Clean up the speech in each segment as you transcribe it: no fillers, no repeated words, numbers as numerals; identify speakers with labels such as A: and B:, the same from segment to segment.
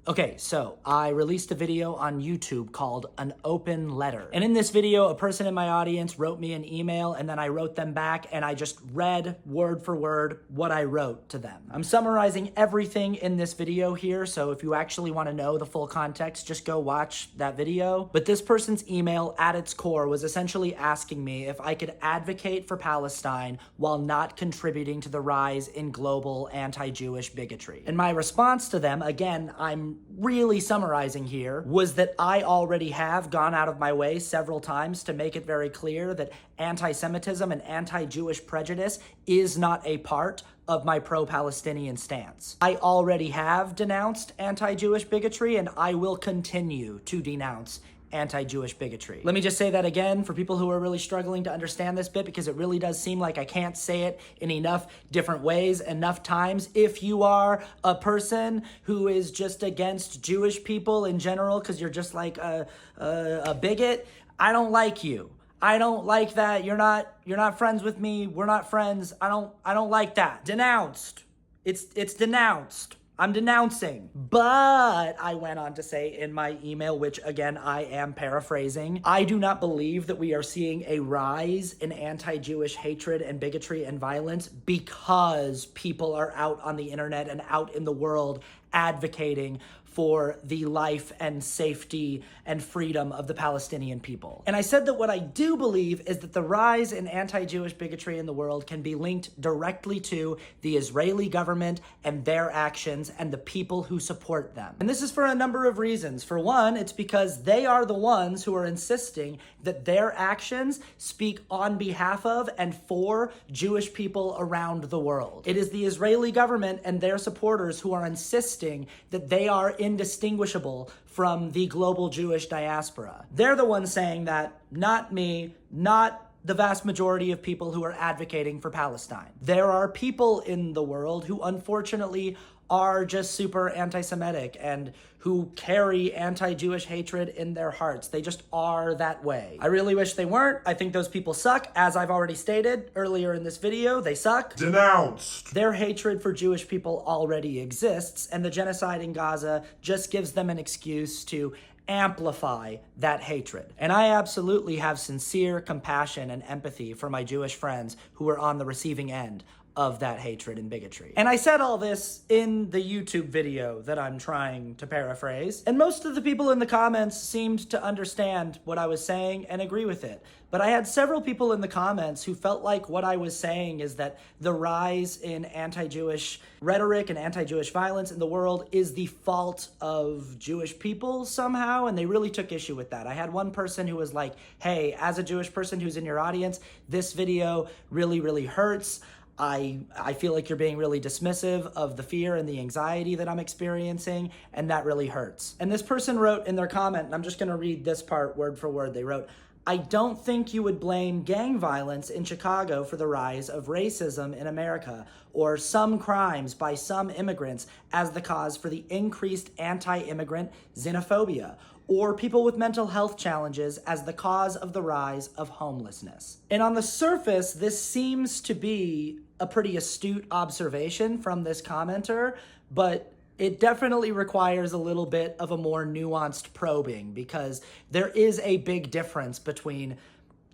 A: Okay, so I released a video on YouTube called An Open Letter. And in this video, a person in my audience wrote me an email and then I wrote them back and I just read word for word what I wrote to them. I'm summarizing everything in this video here, so if you actually want to know the full context, just go watch that video. But this person's email at its core was essentially asking me if I could advocate for Palestine while not contributing to the rise in global anti-Jewish bigotry. And my response to them, again, I'm really summarizing here, was that I already have gone out of my way several times to make it very clear that anti-Semitism and anti-Jewish prejudice is not a part of my pro-Palestinian stance. I already have denounced anti-Jewish bigotry and I will continue to denounce anti-Jewish bigotry. Let me just say that again for people who are really struggling to understand this bit, because it really does seem like I can't say it in enough different ways, enough times. If you are a person who is just against Jewish people in general because you're just like a bigot, I don't like you. I don't like that. You're not friends with me. We're not friends. I don't like that. Denounced. It's denounced. I'm denouncing. But I went on to say in my email, which again, I am paraphrasing, I do not believe that we are seeing a rise in anti-Jewish hatred and bigotry and violence because people are out on the internet and out in the world advocating for the life and safety and freedom of the Palestinian people. And I said that what I do believe is that the rise in anti-Jewish bigotry in the world can be linked directly to the Israeli government and their actions and the people who support them. And this is for a number of reasons. For one, it's because they are the ones who are insisting that their actions speak on behalf of and for Jewish people around the world. It is the Israeli government and their supporters who are insisting that they are indistinguishable from the global Jewish diaspora. They're the ones saying that, not me, not the vast majority of people who are advocating for Palestine. There are people in the world who unfortunately are just super anti-Semitic and who carry anti-Jewish hatred in their hearts. They just are that way. I really wish they weren't. I think those people suck. As I've already stated earlier in this video, they suck.
B: Denounced.
A: Their hatred for Jewish people already exists, and the genocide in Gaza just gives them an excuse to amplify that hatred. And I absolutely have sincere compassion and empathy for my Jewish friends who are on the receiving end of that hatred and bigotry. And I said all this in the YouTube video that I'm trying to paraphrase, and most of the people in the comments seemed to understand what I was saying and agree with it. But I had several people in the comments who felt like what I was saying is that the rise in anti-Jewish rhetoric and anti-Jewish violence in the world is the fault of Jewish people somehow, and they really took issue with that. I had one person who was like, hey, as a Jewish person who's in your audience, this video really, really hurts. I feel like you're being really dismissive of the fear and the anxiety that I'm experiencing, and that really hurts. And this person wrote in their comment, and I'm just gonna read this part word for word, they wrote, I don't think you would blame gang violence in Chicago for the rise of racism in America or some crimes by some immigrants as the cause for the increased anti-immigrant xenophobia, or people with mental health challenges as the cause of the rise of homelessness. And on the surface, this seems to be a pretty astute observation from this commenter, but it definitely requires a little bit of a more nuanced probing, because there is a big difference between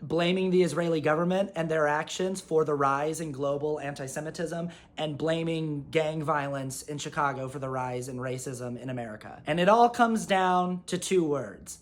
A: blaming the Israeli government and their actions for the rise in global anti-Semitism and blaming gang violence in Chicago for the rise in racism in America. And it all comes down to two words: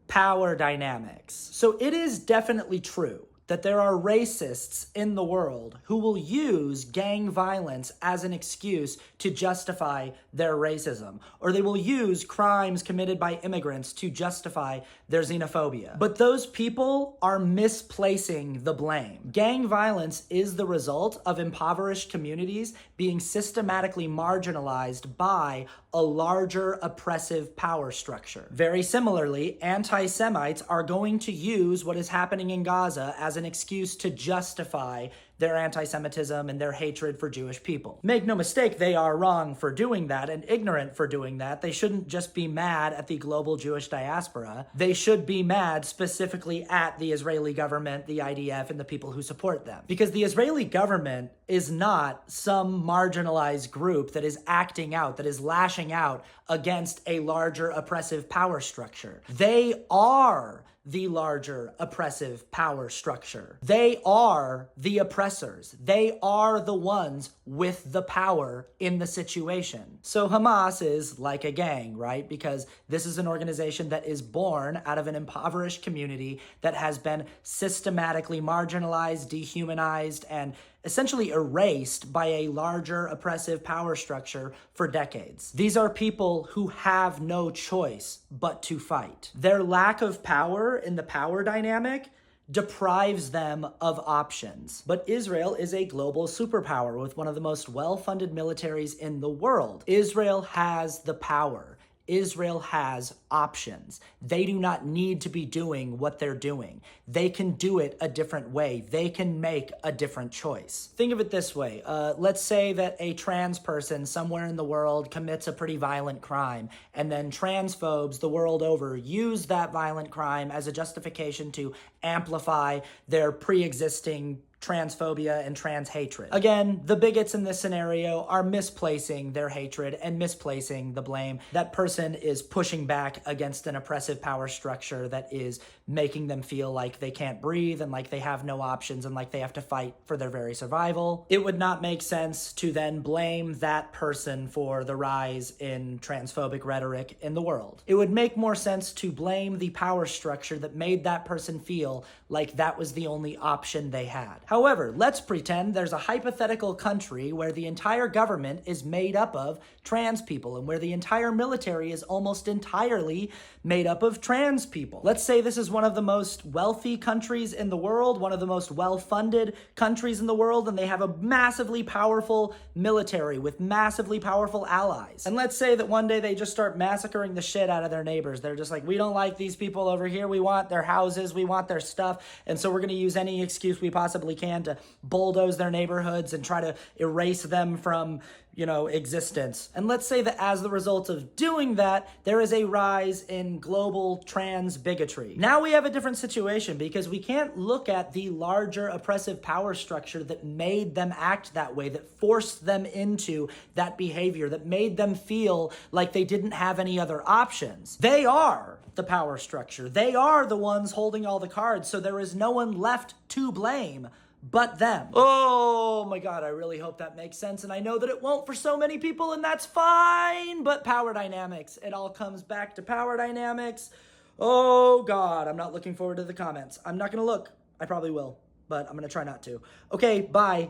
A: power dynamics. So it is definitely true that there are racists in the world who will use gang violence as an excuse to justify their racism, or they will use crimes committed by immigrants to justify their xenophobia. But those people are misplacing the blame. Gang violence is the result of impoverished communities being systematically marginalized by a larger oppressive power structure. Very similarly, anti-Semites are going to use what is happening in Gaza as an excuse to justify their anti-Semitism and their hatred for Jewish people. Make no mistake, they are wrong for doing that and ignorant for doing that. They shouldn't just be mad at the global Jewish diaspora. They should be mad specifically at the Israeli government, the IDF, and the people who support them. Because the Israeli government is not some marginalized group that is acting out, that is lashing out against a larger oppressive power structure. They are the larger oppressive power structure. They are the oppressors. They are the ones with the power in the situation. So Hamas is like a gang, right? Because this is an organization that is born out of an impoverished community that has been systematically marginalized, dehumanized, and essentially erased by a larger oppressive power structure for decades. These are people who have no choice but to fight. Their lack of power in the power dynamic deprives them of options. But Israel is a global superpower with one of the most well-funded militaries in the world. Israel has the power. Israel has options. They do not need to be doing what they're doing. They can do it a different way. They can make a different choice. Think of it this way. Let's say that a trans person somewhere in the world commits a pretty violent crime, and then transphobes the world over use that violent crime as a justification to amplify their pre-existing transphobia and trans hatred. Again, the bigots in this scenario are misplacing their hatred and misplacing the blame. That person is pushing back against an oppressive power structure that is making them feel like they can't breathe and like they have no options and like they have to fight for their very survival. It would not make sense to then blame that person for the rise in transphobic rhetoric in the world. It would make more sense to blame the power structure that made that person feel like that was the only option they had. However, let's pretend there's a hypothetical country where the entire government is made up of trans people and where the entire military is almost entirely made up of trans people. Let's say this is one of the most wealthy countries in the world, one of the most well-funded countries in the world, and they have a massively powerful military with massively powerful allies. And let's say that one day they just start massacring the shit out of their neighbors. They're just like, we don't like these people over here. We want their houses. We want their stuff. And so we're going to use any excuse we possibly can to bulldoze their neighborhoods and try to erase them from, existence. And let's say that as the result of doing that, there is a rise in global trans bigotry. Now we have a different situation because we can't look at the larger oppressive power structure that made them act that way, that forced them into that behavior, that made them feel like they didn't have any other options. They are the power structure. They are the ones holding all the cards, so there is no one left to blame but them. Oh my God, I really hope that makes sense. And I know that it won't for so many people, and that's fine. But power dynamics, it all comes back to power dynamics. Oh God, I'm not looking forward to the comments. I'm not gonna look. I probably will, but I'm gonna try not to. Okay, bye.